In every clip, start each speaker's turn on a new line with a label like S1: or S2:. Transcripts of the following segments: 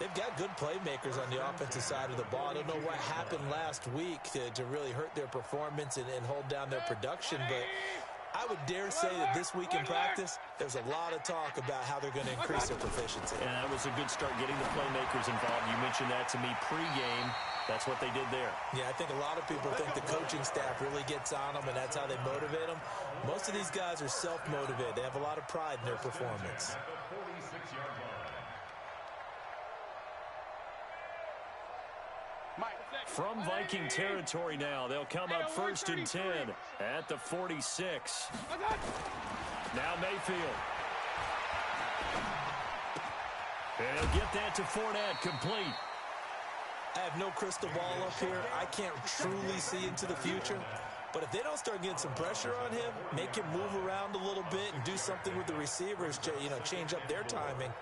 S1: They've got good playmakers on the offensive side of the ball. I don't know what happened last week to really hurt their performance and hold down their production, but I would dare say that this week in practice, there's a lot of talk about how they're going to increase their proficiency.
S2: And that was a good start getting the playmakers involved. You mentioned that to me pregame. That's what they did there.
S1: Yeah, I think a lot of people think the coaching staff really gets on them, and that's how they motivate them. Most of these guys are self-motivated. They have a lot of pride in their performance.
S2: From Viking territory now, they'll come up 1st and 10 at the 46. Now Mayfield. And he'll get that to Fournette, complete.
S1: I have no crystal ball up here. I can't truly see into the future. But if they don't start getting some pressure on him, make him move around a little bit and do something with the receivers to, change up their timing,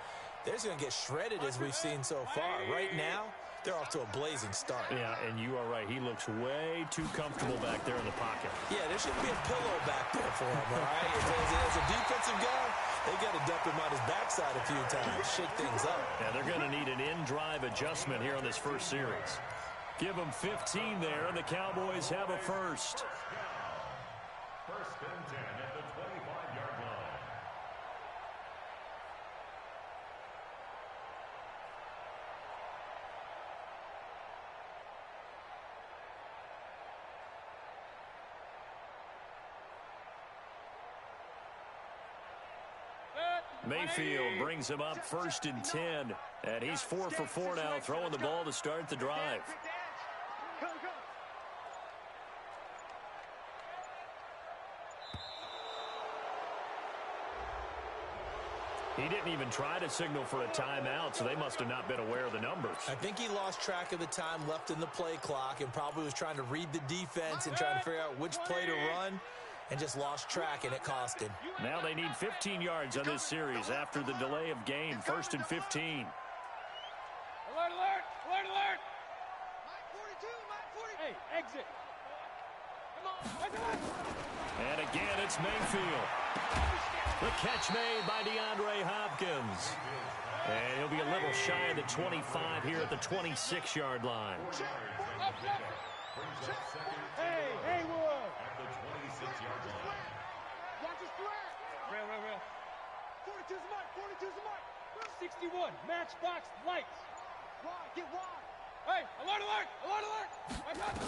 S1: they're just going to get shredded as we've seen so far. Right now, they're off to a blazing start.
S2: Yeah, and you are right. He looks way too comfortable back there in the pocket.
S1: Yeah, there should be a pillow back there for him, all right? As a defensive guy, they got to dump him on his backside a few times, shake things up.
S2: Yeah, they're going to need an in-drive adjustment here on this first series. Give them 15 there, and the Cowboys have a first.
S3: First and 10 at the 25-yard line.
S2: Mayfield brings him up 1st and 10, and he's 4 for 4 now, throwing the ball to start the drive. He didn't even try to signal for a timeout, so they must have not been aware of the numbers.
S1: I think he lost track of the time left in the play clock and probably was trying to read the defense and trying to figure out which play to run, and just lost track, and it cost him.
S2: Now they need 15 yards on this series after the delay of game. 1st and 15.
S4: Alert, alert, alert, alert. Mike 42, Mike 40. Hey, exit. Come on.
S2: And again, it's Mayfield. The catch made by DeAndre Hopkins. And he'll be a little shy of the 25 here at the 26-yard line.
S4: Hey, Haywood.
S3: At the 26-yard line.
S4: Watch his flag. Real. 42's the mark, 42's the mark. 61, matchbox lights. Wide, get wide. Hey, alert, alert, alert, alert. I got it.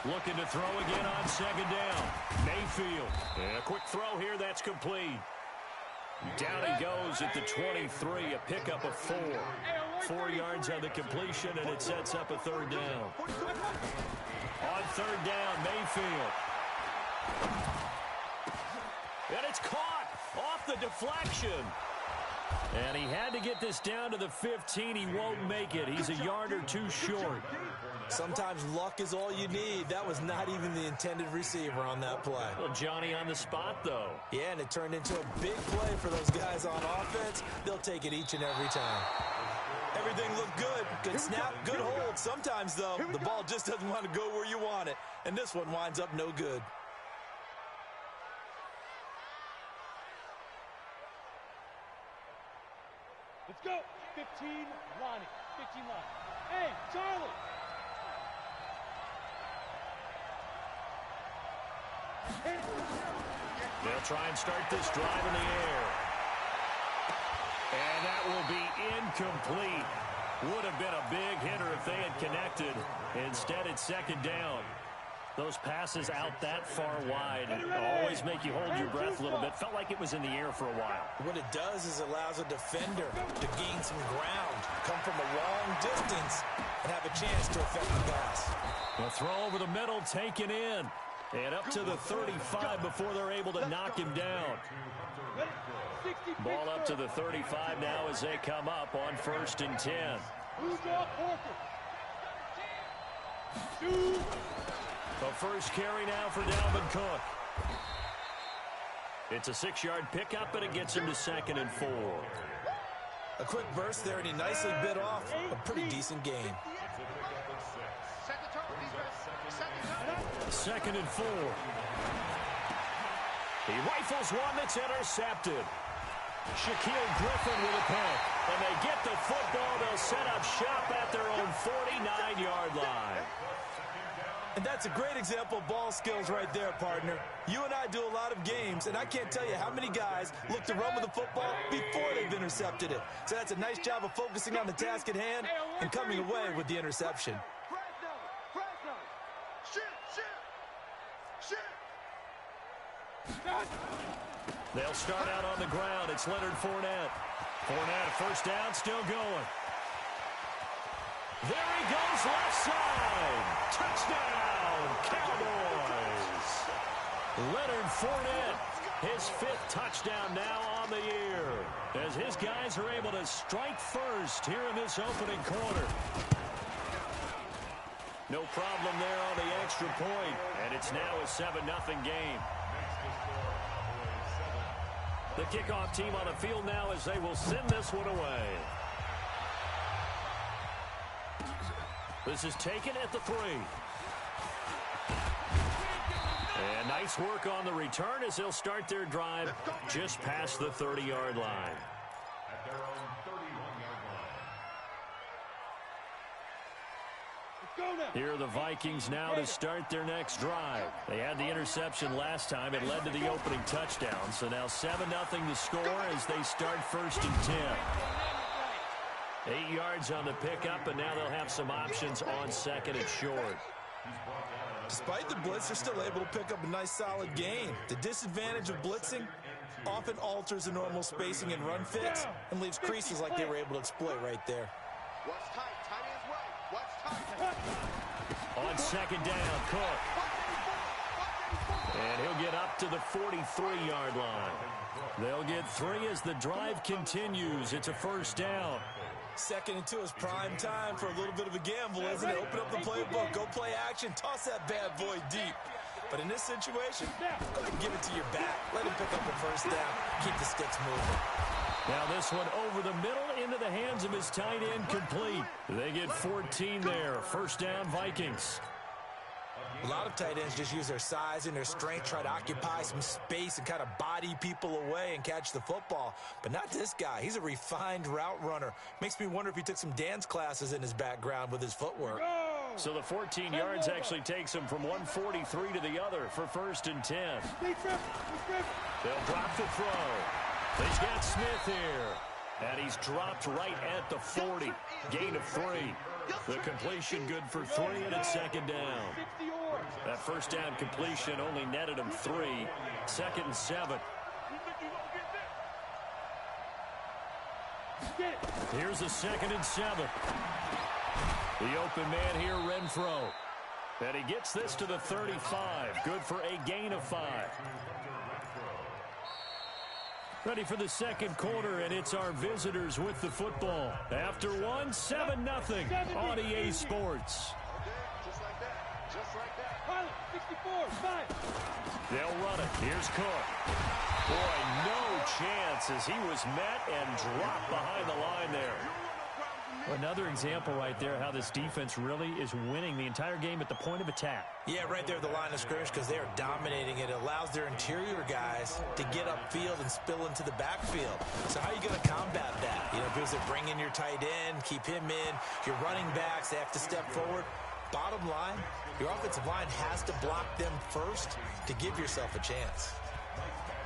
S2: Looking to throw again on 2nd down. Mayfield. And a quick throw here, that's complete. Down he goes at the 23, a pickup of 4. 4 yards on the completion, and it sets up a 3rd down. On 3rd down, Mayfield. And it's caught off the deflection. And he had to get this down to the 15. He won't make it. He's a yard or 2 short.
S1: Sometimes luck is all you need. That was not even the intended receiver on that play.
S2: Well, Johnny on the spot, though.
S1: Yeah, and it turned into a big play for those guys on offense. They'll take it each and every time. Everything looked good. Good snap, good hold. Sometimes, though, the ball just doesn't want to go where you want it. And this one winds up no good.
S4: Let's go. 15, Lonnie. 15, Lonnie. Hey, Charlie.
S2: They'll try and start this drive in the air. And that will be incomplete. Would have been a big hitter if they had connected. Instead, it's 2nd down. Those passes out that far wide always make you hold your breath a little bit. Felt like it was in the air for a while.
S1: What it does is it allows a defender to gain some ground, come from a long distance, and have a chance to affect the pass.
S2: The throw over the middle taken in. And up to the 35 before they're able to knock him down. Ball up to the 35 now as they come up on 1st and 10. The first carry now for Dalvin Cook. It's a 6-yard pickup, and it gets him to 2nd and 4.
S1: A quick burst there, and he nicely bit off a pretty decent gain.
S2: 2nd and 4. He rifles one that's intercepted. Shaquille Griffin with a pick. And they get the football. They'll set up shop at their own 49-yard line.
S1: And that's a great example of ball skills right there, partner. You and I do a lot of games, and I can't tell you how many guys look to run with the football before they've intercepted it. So that's a nice job of focusing on the task at hand and coming away with the interception.
S2: They'll start out on the ground. It's Leonard Fournette. Fournette, first down, still going. There he goes, left side. Touchdown, Cowboys. Leonard Fournette, his 5th touchdown now on the year, as his guys are able to strike first here in this opening quarter. No problem there on the extra point, and it's now a 7-0 game. The kickoff team on the field now as they will send this one away. This is taken at the 3. And nice work on the return as they'll start their drive just past the 30-yard line.
S3: At their own 31-yard line.
S2: Here are the Vikings now to start their next drive. They had the interception last time. It led to the opening touchdown. So now 7-0 to score as they start 1st and 10. 8 yards on the pickup, and now they'll have some options on 2nd and short.
S1: Despite the blitz, they're still able to pick up a nice solid gain. The disadvantage of blitzing often alters the normal spacing and run fits and leaves creases like they were able to exploit right there.
S5: Watch tight, tight ends right. Watch tight.
S2: On 2nd down, Cook. And he'll get up to the 43-yard line. They'll get 3 as the drive continues. It's a 1st down.
S1: 2nd and 2 is prime time for a little bit of a gamble, isn't it? Open up the playbook, go play action, toss that bad boy deep. But in this situation, go ahead and give it to your back. Let him pick up a 1st down. Keep the sticks moving.
S2: Now this one over the middle into the hands of his tight end, complete. They get 14 there. 1st down, Vikings.
S1: A lot of tight ends just use their size and their strength, try to occupy some space and kind of body people away and catch the football. But not this guy. He's a refined route runner. Makes me wonder if he took some dance classes in his background with his footwork.
S2: So the 14 yards actually takes him from 143 to the other for 1st and 10. They'll drop the throw. He's got Smith here. And he's dropped right at the 40. Gain of 3. The completion good for 3, and it's 2nd down. That 1st down completion only netted him 3. 2nd and 7. Here's a 2nd and 7. The open man here, Renfro. And he gets this to the 35. Good for a gain of 5. Ready for the 2nd quarter, and it's our visitors with the football. After 1, 7-0 on EA Sports.
S5: Just like that. Just like that.
S4: Pilot, 64, 5.
S2: They'll run it. Here's Cook. Boy, no chance as he was met and dropped behind the line there. Another example right there how this defense really is winning the entire game at the point of attack.
S1: Yeah, right there at the line of scrimmage because they are dominating it. It allows their interior guys to get upfield and spill into the backfield. So how are you going to combat that? You know, because they bring in your tight end, keep him in. Your running backs, they have to step forward. Bottom line, your offensive line has to block them first to give yourself a chance.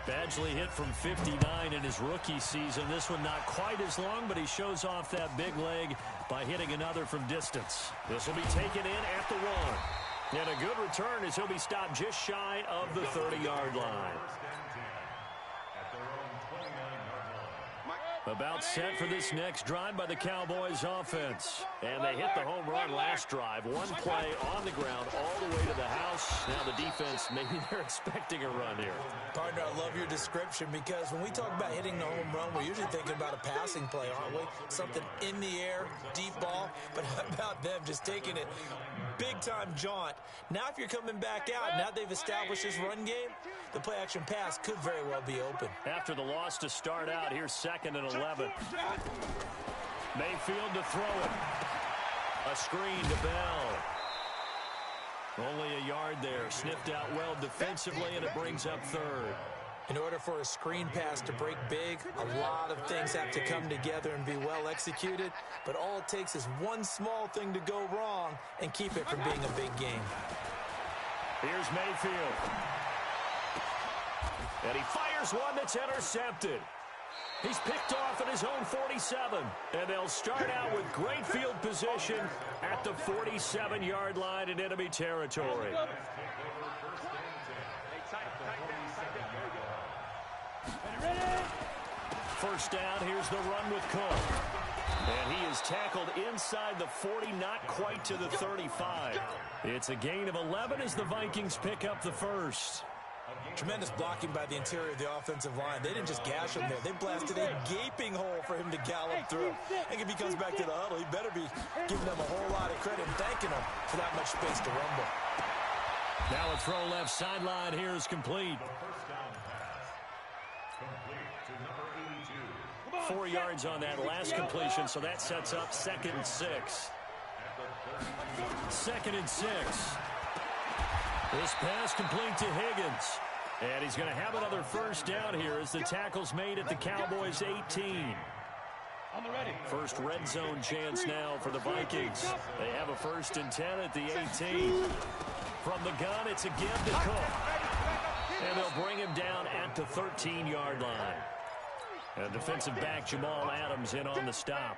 S2: Badgley hit from 59 in his rookie season. This one not quite as long, but he shows off that big leg by hitting another from distance. This will be taken in at the 1. And a good return as he'll be stopped just shy of the 30-yard line. About set for this next drive by the Cowboys offense. And they hit the home run last drive. One play on the ground all the way to the house. Now the defense, maybe they're expecting a run here.
S1: Partner, I love your description because when we talk about hitting the home run, we're usually thinking about a passing play, aren't we? Something in the air, deep ball. But how about them just taking it big-time jaunt? Now if you're coming back out, now they've established this run game, the play-action pass could very well be open.
S2: After the loss to start out, here's 2nd and 11. Mayfield to throw it. A screen to Bell. Only a yard there. Sniffed out well defensively, and it brings up 3rd.
S1: In order for a screen pass to break big, a lot of things have to come together and be well executed, but all it takes is one small thing to go wrong and keep it from being a big game.
S2: Here's Mayfield. And he fires one that's intercepted. He's picked off at his own 47, and they'll start out with great field position at the 47-yard line in enemy territory. First down, here's the run with Cook. And he is tackled inside the 40, not quite to the 35. It's a gain of 11 as the Vikings pick up the first.
S1: Tremendous blocking by the interior of the offensive line. They didn't just gash him there. They blasted a gaping hole for him to gallop through. I think if he comes back to the huddle, he better be giving them a whole lot of credit and thanking them for that much space to rumble.
S2: Now a throw left sideline here is complete. 4 yards on that last completion, so that sets up 2nd and 6. 2nd and 6. This pass complete to Higgins. And he's going to have another first down here as the tackle's made at the Cowboys' 18. First red zone chance now for the Vikings. They have a 1st and 10 at the 18. From the gun, it's a give to Cook. And they'll bring him down at the 13-yard line. And defensive back Jamal Adams in on the stop.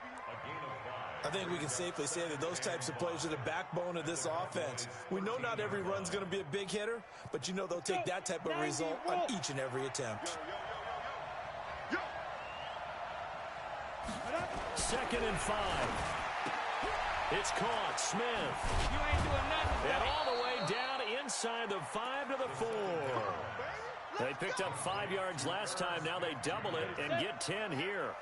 S1: I think we can safely say that those types of plays are the backbone of this offense. We know not every run's going to be a big hitter, but you know they'll take that type of result on each and every attempt.
S2: 2nd and 5. It's caught. Smith. And all the way down inside the 5 to the 4. They picked up 5 yards last time. Now they double it and get 10 here.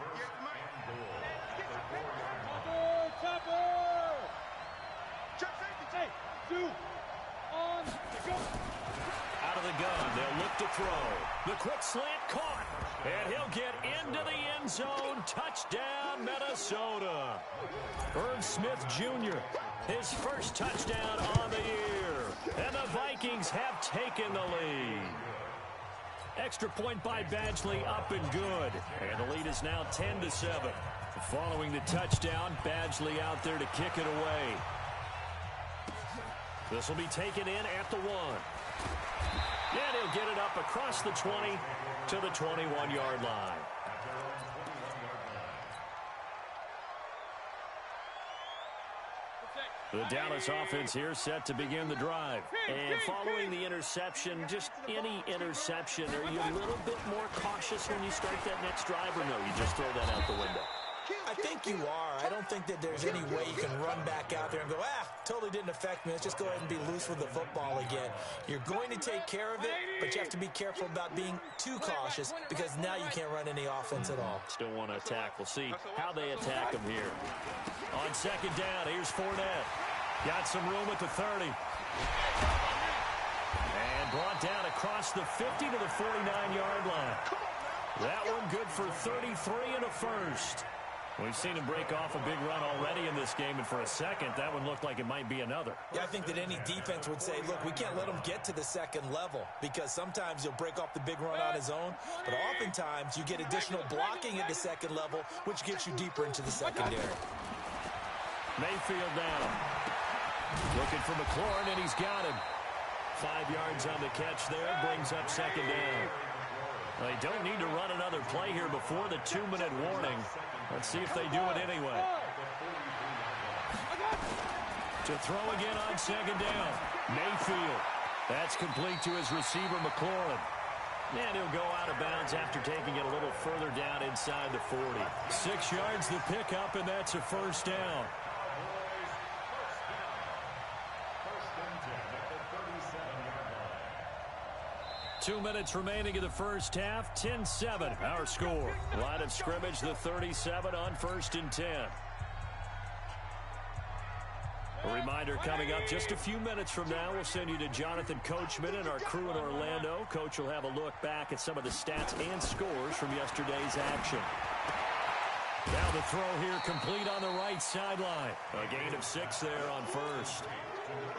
S2: Out of the gun, they'll look to throw. The quick slant caught. And he'll get into the end zone. Touchdown, Minnesota. Irv Smith Jr., his first touchdown on the year. And the Vikings have taken the lead. Extra point by Badgley, up and good. And the lead is now 10-7. Following the touchdown, Badgley out there to kick it away. This will be taken in at the 1. And he'll get it up across the 20 to the 21-yard line. The Dallas offense here set to begin the drive. And following the interception, just any interception, are you a little bit more cautious when you start that next drive, or no, you just throw that out the window?
S1: I think you are. I don't think that there's any way you can run back out there and go, totally didn't affect me. Let's just go ahead and be loose with the football again. You're going to take care of it, but you have to be careful about being too cautious because now you can't run any offense at all.
S2: Still want to attack. We'll see how they attack them here. On 2nd down, here's Fournette. Got some room at the 30. And brought down across the 50 to the 49-yard line. That one good for 33 and a first. We've seen him break off a big run already in this game, and for a second, that one looked like it might be another.
S1: Yeah, I think that any defense would say, look, we can't let him get to the second level because sometimes he'll break off the big run on his own, but oftentimes you get additional blocking at the second level, which gets you deeper into the secondary.
S2: Mayfield down. Looking for McLaurin, and he's got him. 5 yards on the catch there, brings up 2nd down. They don't need to run another play here before the 2-minute warning. Let's see if they do it anyway. To throw again on 2nd down. Mayfield. That's complete to his receiver, McLaurin. And he'll go out of bounds after taking it a little further down inside the 40. 6 yards the pickup, and that's a first down. 2 minutes remaining in the first half. 10-7, our score. Line of scrimmage, the 37 on 1st and 10. A reminder coming up just a few minutes from now. We'll send you to Jonathan Coachman and our crew in Orlando. Coach will have a look back at some of the stats and scores from yesterday's action. Now the throw here complete on the right sideline. A gain of 6 there on 1st.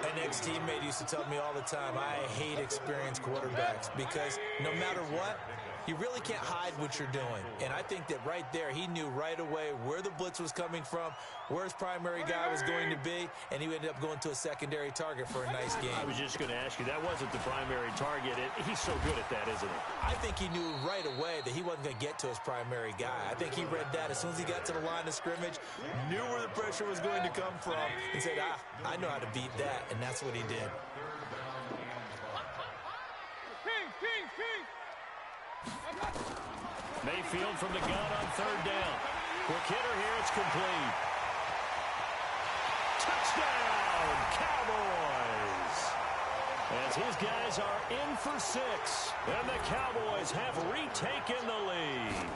S1: An ex-teammate used to tell me all the time, I hate experienced quarterbacks because no matter what, you really can't hide what you're doing. And I think that right there, he knew right away where the blitz was coming from, where his primary guy was going to be, and he ended up going to a secondary target for a nice game.
S2: I was just going to ask you, that wasn't the primary target. He's so good at that, isn't he?
S1: I think he knew right away that he wasn't going to get to his primary guy. I think he read that as soon as he got to the line of scrimmage, knew where the pressure was going to come from, and said, I know how to beat that, and that's what he did.
S2: Mayfield from the gun on third down. Quick hitter here, it's complete. Touchdown, Cowboys! As his guys are in for 6, and the Cowboys have retaken the lead.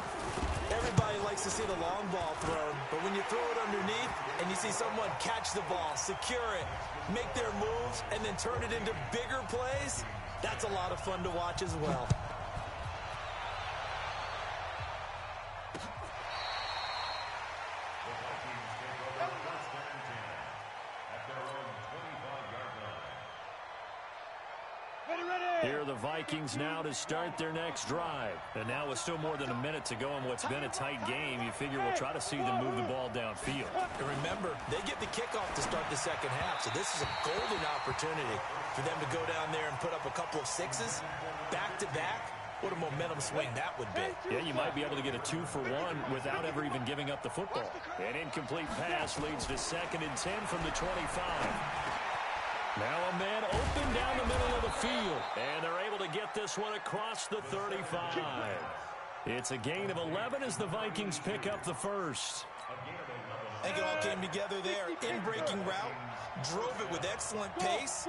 S1: Everybody likes to see the long ball thrown, but when you throw it underneath and you see someone catch the ball, secure it, make their moves, and then turn it into bigger plays, that's a lot of fun to watch as well.
S2: Here are the Vikings now to start their next drive. And now with still more than a minute to go in what's been a tight game, you figure we'll try to see them move the ball downfield.
S1: And remember, they get the kickoff to start the second half, so this is a golden opportunity for them to go down there and put up a couple of 6s back-to-back. What a momentum swing that would be.
S2: Yeah, you might be able to get a 2-for-1 without ever even giving up the football. An incomplete pass leads to 2nd and 10 from the 25. Now a man open down the middle of the field, and they're able to get this one across the 35. It's a gain of 11 as the Vikings pick up the first.
S1: I think it all came together there. In-breaking route, drove it with excellent pace.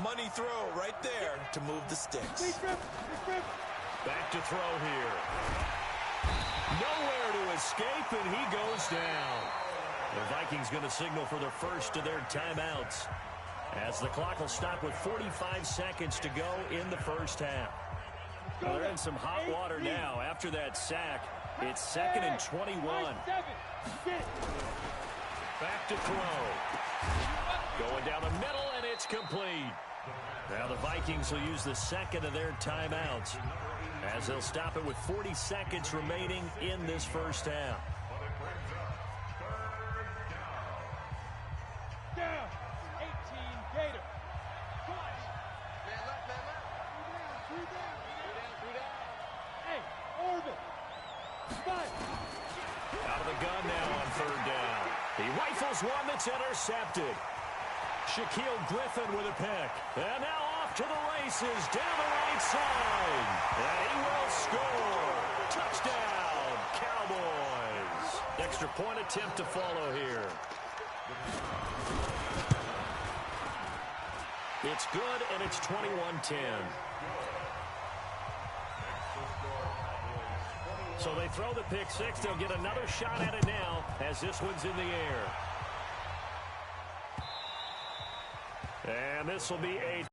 S1: Money throw right there to move the sticks.
S2: Back to throw here. Nowhere to escape, and he goes down. The Vikings going to signal for the first of their timeouts, as the clock will stop with 45 seconds to go in the first half. Well, they're in some hot water now. After that sack, it's 2nd and 21. Back to throw. Going down the middle, and it's complete. Now the Vikings will use the second of their timeouts, as they'll stop it with 40 seconds remaining in this first half.
S4: Down. 18 Gator. Hey, Orbit.
S2: Out of the gun now on third down. He rifles one that's intercepted. Shaquille Griffin with a pick. And now off to the races down the right side. And he will score. Touchdown, Cowboys. Extra point attempt to follow here. It's good, and it's 21-10. So they throw the pick 6. They'll get another shot at it now as this one's in the air. And this will be a